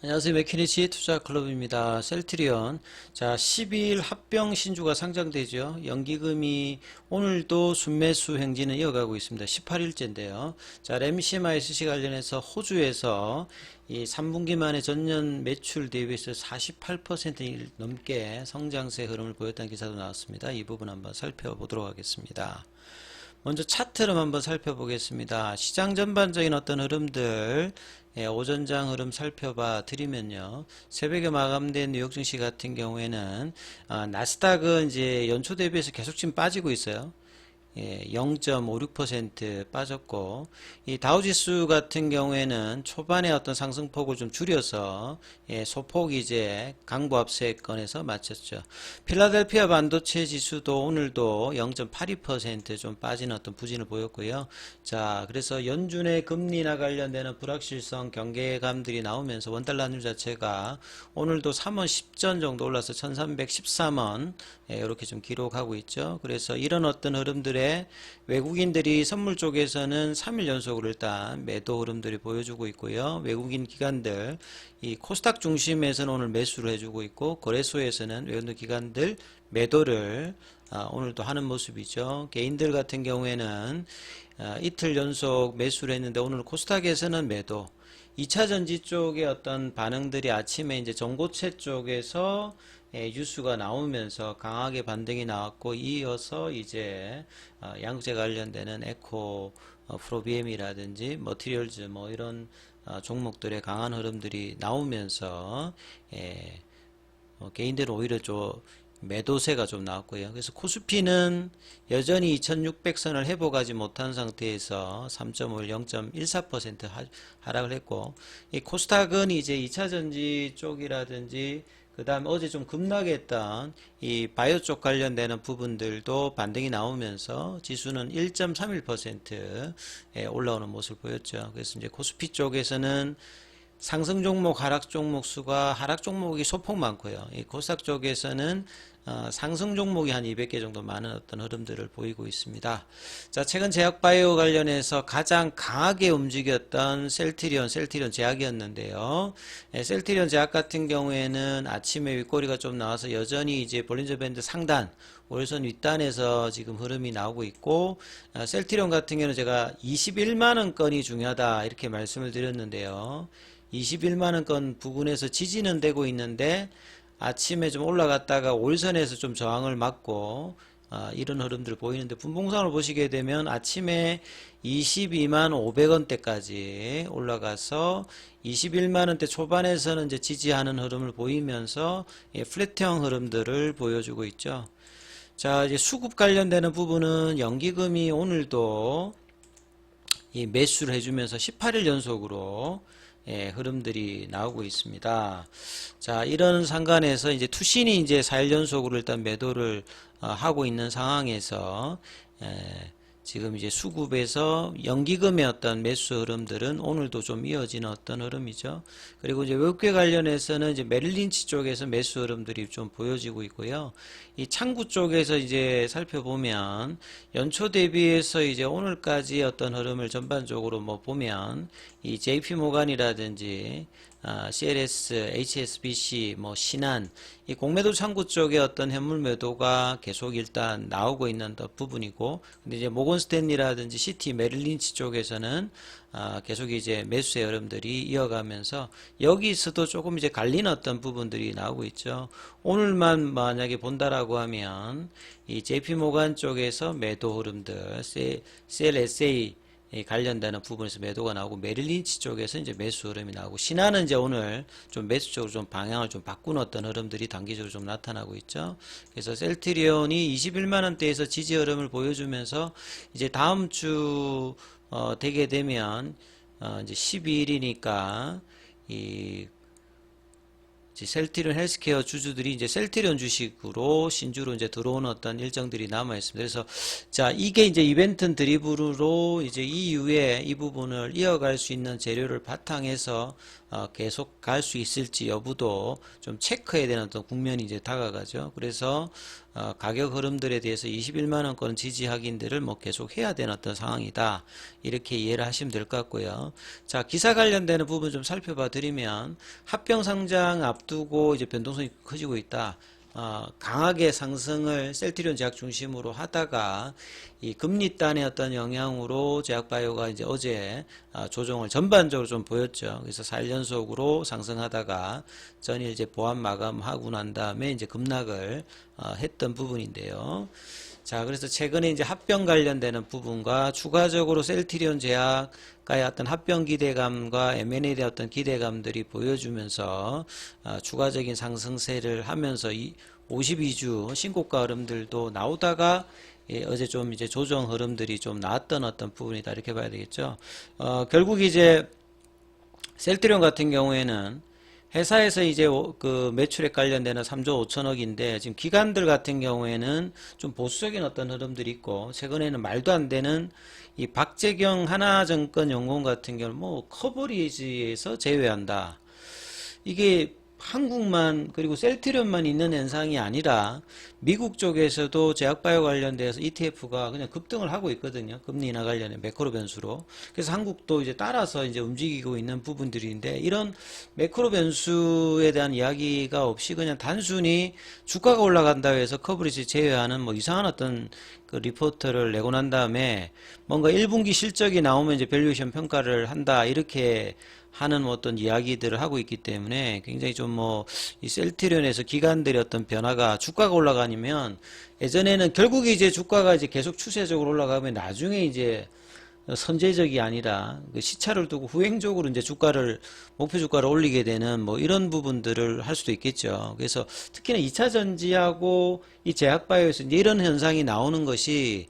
안녕하세요. 맥키니치 투자클럽입니다. 셀트리온. 자, 12일 합병 신주가 상장되죠. 연기금이 오늘도 순매수 행진을 이어가고 있습니다. 18일째인데요. 자, 램시마이스시 관련해서 호주에서 이 3분기 만에 전년 매출 대비해서 48% 넘게 성장세 흐름을 보였다는 기사도 나왔습니다. 이 부분 한번 살펴보도록 하겠습니다. 먼저 차트를 한번 살펴보겠습니다. 시장 전반적인 어떤 흐름들, 오전장 흐름 살펴봐 드리면요. 새벽에 마감된 뉴욕 증시 같은 경우에는 나스닥은 이제 연초 대비해서 계속 지금 빠지고 있어요. 0.56% 빠졌고, 이 다우지수 같은 경우에는 초반에 어떤 상승폭을 좀 줄여서 소폭 이제 강보합세권에서 마쳤죠. 필라델피아 반도체 지수도 오늘도 0.82% 좀 빠진 어떤 부진을 보였고요. 자, 그래서 연준의 금리나 관련되는 불확실성 경계감들이 나오면서 원달러 환율 자체가 오늘도 3원 10전 정도 올라서 1313원 이렇게 좀 기록하고 있죠. 그래서 이런 어떤 흐름들의 외국인들이 선물 쪽에서는 3일 연속으로 일단 매도 흐름들이 보여주고 있고요. 외국인 기관들 이 코스닥 중심에서는 오늘 매수를 해주고 있고, 거래소에서는 외국인 기관들 매도를 오늘도 하는 모습이죠. 개인들 같은 경우에는 이틀 연속 매수를 했는데 오늘 코스닥에서는 매도. 2차 전지 쪽의 어떤 반응들이 아침에 이제 전고체 쪽에서 뉴스가 나오면서 강하게 반등이 나왔고, 이어서 이제 양극재 관련되는 에코 프로비엠이라든지 머티리얼즈 뭐 이런 종목들의 강한 흐름들이 나오면서 개인들은 오히려 좀 매도세가 좀 나왔고요. 그래서 코스피는 여전히 2600선을 회복하지 못한 상태에서 3.5, 0.14% 하락을 했고, 이 코스닥은 이제 2차전지 쪽이라든지 그 다음에 어제 좀 급락했던 이 바이오 쪽 관련되는 부분들도 반등이 나오면서 지수는 1.31% 올라오는 모습을 보였죠. 그래서 이제 코스피 쪽에서는 상승 종목, 하락 종목 수가 하락 종목이 소폭 많고요. 이 코스닥 쪽에서는 상승 종목이 한 200개 정도 많은 어떤 흐름들을 보이고 있습니다. 자, 최근 제약바이오 관련해서 가장 강하게 움직였던 셀트리온 제약이었는데요. 셀트리온 제약 같은 경우에는 아침에 윗꼬리가 좀 나와서 여전히 이제 볼린저 밴드 상단, 월선 윗단에서 지금 흐름이 나오고 있고, 셀트리온 같은 경우는 제가 21만원 건이 중요하다 이렇게 말씀을 드렸는데요. 21만원권 부근에서 지지는 되고 있는데 아침에 좀 올라갔다가 월선에서 좀 저항을 맞고 이런 흐름들 보이는데, 분봉상으로 보시게 되면 아침에 22만 500원대까지 올라가서 21만원대 초반에서는 이제 지지하는 흐름을 보이면서 플랫형 흐름들을 보여주고 있죠. 자, 이제 수급 관련되는 부분은 연기금이 오늘도 이 매수를 해주면서 18일 연속으로 흐름들이 나오고 있습니다. 자, 이런 상관에서 이제 투신이 이제 4일 연속으로 일단 매도를 하고 있는 상황에서 지금 이제 수급에서 연기금의 어떤 매수 흐름들은 오늘도 좀 이어지는 어떤 흐름이죠. 그리고 이제 외국계 관련해서는 이제 메릴린치 쪽에서 매수 흐름들이 좀 보여지고 있고요. 이 창구 쪽에서 이제 살펴보면 연초 대비해서 이제 오늘까지 어떤 흐름을 전반적으로 뭐 보면 이 JP 모간이라든지 CLS, HSBC, 뭐 신한, 이 공매도 창구 쪽에 어떤 현물 매도가 계속 일단 나오고 있는 부분이고, 근데 이제 모건 스탠리라든지 시티, 메릴린치 쪽에서는 계속 이제 매수의 흐름들이 이어가면서 여기서도 조금 이제 갈리는 어떤 부분들이 나오고 있죠. 오늘만 만약에 본다라고 하면 이 JP 모간 쪽에서 매도 흐름들, CLSA 관련되는 부분에서 매도가 나오고, 메릴린치 쪽에서 이제 매수 흐름이 나오고, 신한은 이제 오늘 좀 매수 쪽으로 좀 방향을 좀 바꾼 어떤 흐름들이 단기적으로 좀 나타나고 있죠. 그래서 셀트리온이 21만원대에서 지지 흐름을 보여주면서 이제 다음 주 되게 되면 이제 12일이니까 이 셀트리온 헬스케어 주주들이 이제 셀트리온 주식으로 신주로 이제 들어오는 어떤 일정들이 남아 있습니다. 그래서 자, 이게 이제 이벤트 드리블로 이제 이후에 이 부분을 이어갈 수 있는 재료를 바탕해서 계속 갈 수 있을지 여부도 좀 체크해야 되는 어떤 국면이 이제 다가가죠. 그래서 가격 흐름들에 대해서 21만 원권 지지 확인들을 뭐 계속 해야 되는 어떤 상황이다. 이렇게 이해를 하시면 될 것 같고요. 자, 기사 관련되는 부분 좀 살펴봐 드리면 합병 상장 앞두고 이제 변동성이 커지고 있다. 강하게 상승을 셀트리온 제약 중심으로 하다가 이 금리단의 어떤 영향으로 제약바이오가 이제 어제 조정을 전반적으로 좀 보였죠. 그래서 4일 연속으로 상승하다가 전일 이제 보합 마감하고 난 다음에 이제 급락을 했던 부분인데요. 자, 그래서 최근에 이제 합병 관련되는 부분과 추가적으로 셀트리온 제약과의 어떤 합병 기대감과 M&A에 대한 어떤 기대감들이 보여주면서 추가적인 상승세를 하면서 52주 신고가 흐름들도 나오다가 어제 좀 이제 조정 흐름들이 좀 나왔던 어떤 부분이다 이렇게 봐야 되겠죠. 결국 이제 셀트리온 같은 경우에는 회사에서 이제 그 매출액 관련되는 3조 5천억인데 지금 기관들 같은 경우에는 좀 보수적인 어떤 흐름들이 있고 최근에는 말도 안 되는 이 박재경 하나증권 연구원 같은 경우는 뭐 커버리지에서 제외한다. 이게 한국만 그리고 셀트리온만 있는 현상이 아니라 미국 쪽에서도 제약바이오 관련돼서 ETF가 그냥 급등을 하고 있거든요. 금리 인하 관련해 매크로 변수로. 그래서 한국도 이제 따라서 이제 움직이고 있는 부분들인데 이런 매크로 변수에 대한 이야기가 없이 그냥 단순히 주가가 올라간다고 해서 커버리지 제외하는 뭐 이상한 어떤 그 리포트를 내고 난 다음에 뭔가 1분기 실적이 나오면 이제 밸류에이션 평가를 한다 이렇게 하는 어떤 이야기들을 하고 있기 때문에 굉장히 좀 뭐 이 셀트리온에서 기관들의 어떤 변화가 주가가 올라가면 예전에는 결국에 이제 주가가 이제 계속 추세적으로 올라가면 나중에 이제 선제적이 아니라 그 시차를 두고 후행적으로 이제 주가를 목표 주가를 올리게 되는 뭐 이런 부분들을 할 수도 있겠죠. 그래서 특히나 2차 전지하고 이 제약바이오에서 이제 이런 현상이 나오는 것이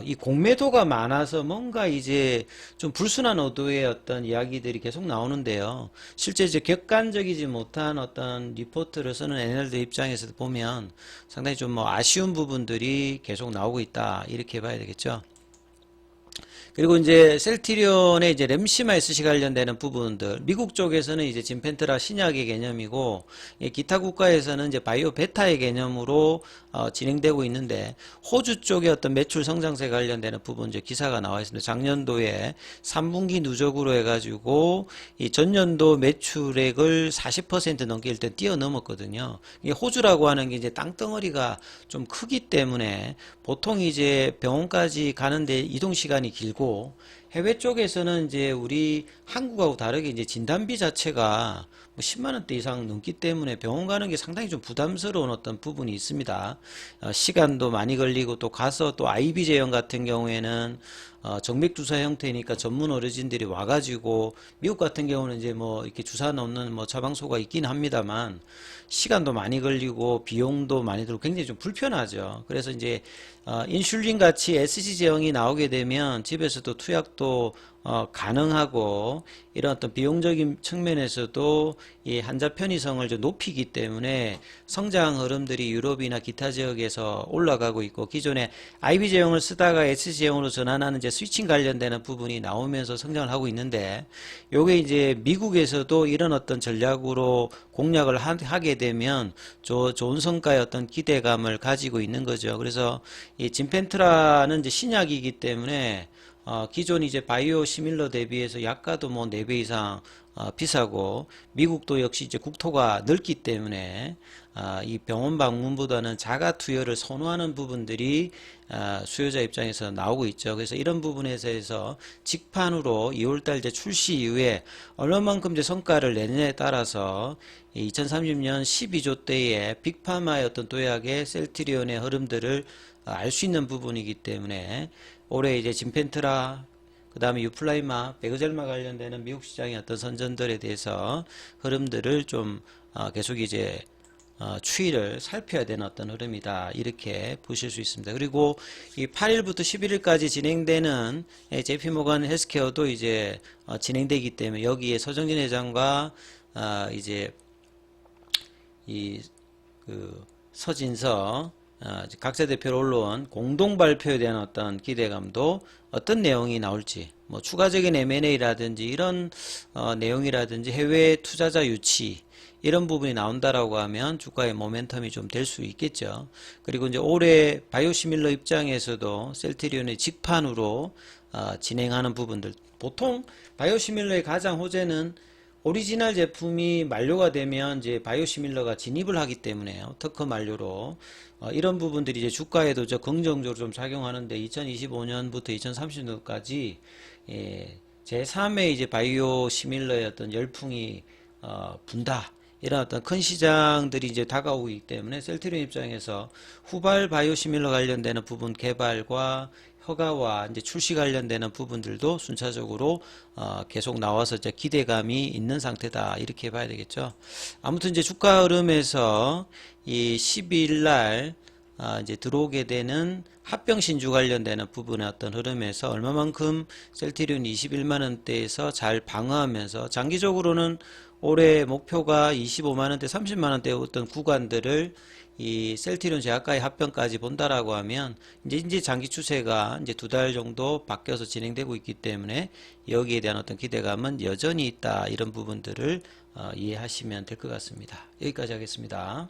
이 공매도가 많아서 뭔가 이제 좀 불순한 어도의 어떤 이야기들이 계속 나오는데요. 실제 이제 객관적이지 못한 어떤 리포트를 쓰는 애널들 입장에서 보면 상당히 좀 뭐 아쉬운 부분들이 계속 나오고 있다. 이렇게 봐야 되겠죠. 그리고 이제 셀트리온의 이제 램시마이스시 관련되는 부분들, 미국 쪽에서는 이제 진펜트라 신약의 개념이고, 기타 국가에서는 이제 바이오 베타의 개념으로 진행되고 있는데, 호주 쪽의 어떤 매출 성장세 관련되는 부분 이제 기사가 나와 있습니다. 작년도에 3분기 누적으로 해가지고 이 전년도 매출액을 40% 넘게 일단 뛰어넘었거든요. 이게 호주라고 하는 게 이제 땅덩어리가 좀 크기 때문에 보통 이제 병원까지 가는데 이동 시간이 길고 해외 쪽에서는 이제 우리 한국하고 다르게 이제 진단비 자체가 뭐 10만 원대 이상 넘기 때문에 병원 가는 게 상당히 좀 부담스러운 어떤 부분이 있습니다. 시간도 많이 걸리고 또 가서 또 IB 제형 같은 경우에는 정맥 주사 형태니까 전문 의료진들이 와가지고 미국 같은 경우는 이제 뭐 이렇게 주사 넣는 뭐 처방소가 있긴 합니다만 시간도 많이 걸리고 비용도 많이 들고 굉장히 좀 불편하죠. 그래서 이제 인슐린 같이 SC 제형이 나오게 되면 집에서도 투약도 가능하고 이런 어떤 비용적인 측면에서도 이 환자 편의성을 좀 높이기 때문에 성장 흐름들이 유럽이나 기타 지역에서 올라가고 있고 기존에 IB 제형을 쓰다가 SC 제형으로 전환하는 이제 스위칭 관련되는 부분이 나오면서 성장을 하고 있는데 요게 이제 미국에서도 이런 어떤 전략으로 공략을 하게 되면 좋은 성과의 어떤 기대감을 가지고 있는 거죠. 그래서 이 진펜트라는 이제 신약이기 때문에 기존 이제 바이오 시밀러 대비해서 약가도 뭐 4배 이상 비싸고 미국도 역시 이제 국토가 넓기 때문에 이 병원 방문보다는 자가 투여를 선호하는 부분들이 수요자 입장에서 나오고 있죠. 그래서 이런 부분에 대해서 직판으로 2월달 이제 출시 이후에 얼마만큼 이제 성과를 내느냐에 따라서 2030년 12조 대의 빅파마의 어떤 도약의 셀트리온의 흐름들을 알 수 있는 부분이기 때문에 올해 이제 진펜트라 그 다음에 유플라이마, 베그젤마 관련되는 미국 시장의 어떤 선전들에 대해서 흐름들을 좀 계속 이제 추이를 살펴야 되는 어떤 흐름이다 이렇게 보실 수 있습니다. 그리고 이 8일부터 11일까지 진행되는 JP모건 헬스케어도 이제 진행되기 때문에 여기에 서정진 회장과 이제 이 그 서진서 각자 대표로 올라온 공동 발표에 대한 어떤 기대감도 어떤 내용이 나올지, 뭐 추가적인 M&A라든지 이런 내용이라든지 해외 투자자 유치 이런 부분이 나온다라고 하면 주가의 모멘텀이 좀 될 수 있겠죠. 그리고 이제 올해 바이오시밀러 입장에서도 셀트리온의 직판으로 진행하는 부분들, 보통 바이오시밀러의 가장 호재는 오리지널 제품이 만료가 되면 이제 바이오시밀러가 진입을 하기 때문에요. 특허 만료로. 이런 부분들이 이제 주가에도 긍정적으로 좀 작용하는데 2025년부터 2030년까지 제3의 이제 바이오시밀러의 어떤 열풍이 분다. 이런 어떤 큰 시장들이 이제 다가오고 있기 때문에 셀트리온 입장에서 후발 바이오시밀러 관련되는 부분 개발과 허가와 이제 출시 관련되는 부분들도 순차적으로 계속 나와서 이제 기대감이 있는 상태다 이렇게 봐야 되겠죠. 아무튼 이제 주가 흐름에서 이 12일 날 이제 들어오게 되는 합병 신주 관련되는 부분의 어떤 흐름에서 얼마만큼 셀트리온이 21만 원대에서 잘 방어하면서 장기적으로는 올해 목표가 25만 원대, 30만 원대 어떤 구간들을 이 셀트리온 제약과의 합병까지 본다라고 하면 이제 장기 추세가 이제 2달 정도 바뀌어서 진행되고 있기 때문에 여기에 대한 어떤 기대감은 여전히 있다 이런 부분들을 이해하시면 될 것 같습니다. 여기까지 하겠습니다.